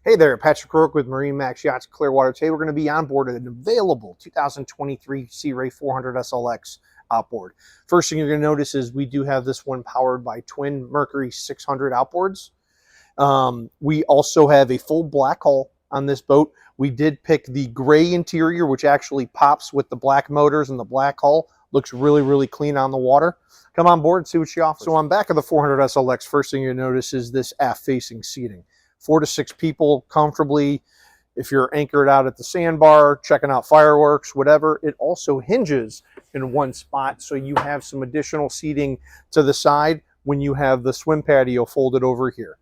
Hey there, Patrick Rourke with MarineMax Yachts Clearwater. Today we're going to be on board an available 2023 Sea Ray 400 SLX outboard. First thing you're going to notice is we do have this one powered by twin Mercury 600 outboards. We also have a full black hull on this boat. We did pick the gray interior, which actually pops with the black motors and the black hull. Looks really, really clean on the water. Come on board and see what she offers. So on back of the 400 SLX, first thing you notice is this aft-facing seating. 4 to 6 people comfortably. If you're anchored out at the sandbar, checking out fireworks, whatever, it also hinges in one spot, so you have some additional seating to the side when you have the swim patio folded over here.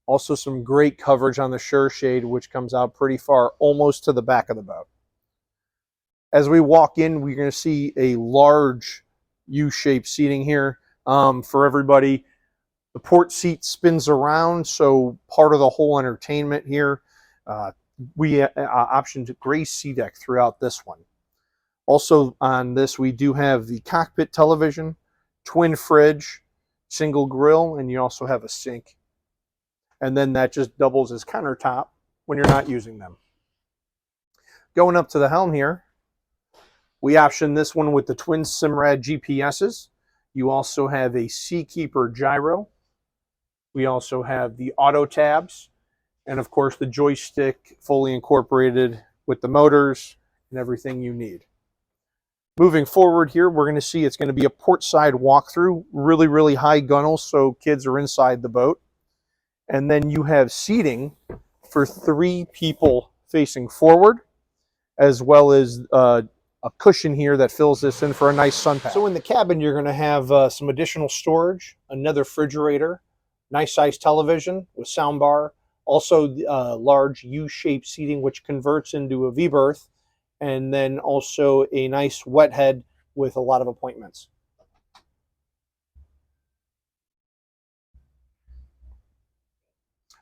Also some great coverage on the shore shade, which comes out pretty far, almost to the back of the boat. As we walk in, we're going to see a large U-shaped seating here for everybody. The port seat spins around, so part of the whole entertainment here. We optioned gray sea deck throughout this one. Also on this, we do have the cockpit television, twin fridge, single grill, and you also have a sink. And then that just doubles as countertop when you're not using them. Going up to the helm here, we optioned this one with the twin Simrad GPSs. You also have a Seakeeper gyro. We also have the auto tabs, and of course the joystick fully incorporated with the motors and everything you need. Moving forward here, we're going to see it's going to be a port side walkthrough, really, really high gunnels, so kids are inside the boat. And then you have seating for 3 people facing forward, as well as a cushion here that fills this in for a nice sun pad. So in the cabin, you're going to have some additional storage, another refrigerator, nice sized television with soundbar, also large U-shaped seating which converts into a V-berth, and then also a nice wet head with a lot of appointments.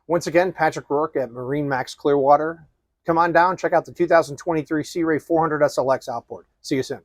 Once again, Patrick Rourke at MarineMax Clearwater. Come on down, check out the 2023 Sea Ray 400 SLX outboard. See you soon.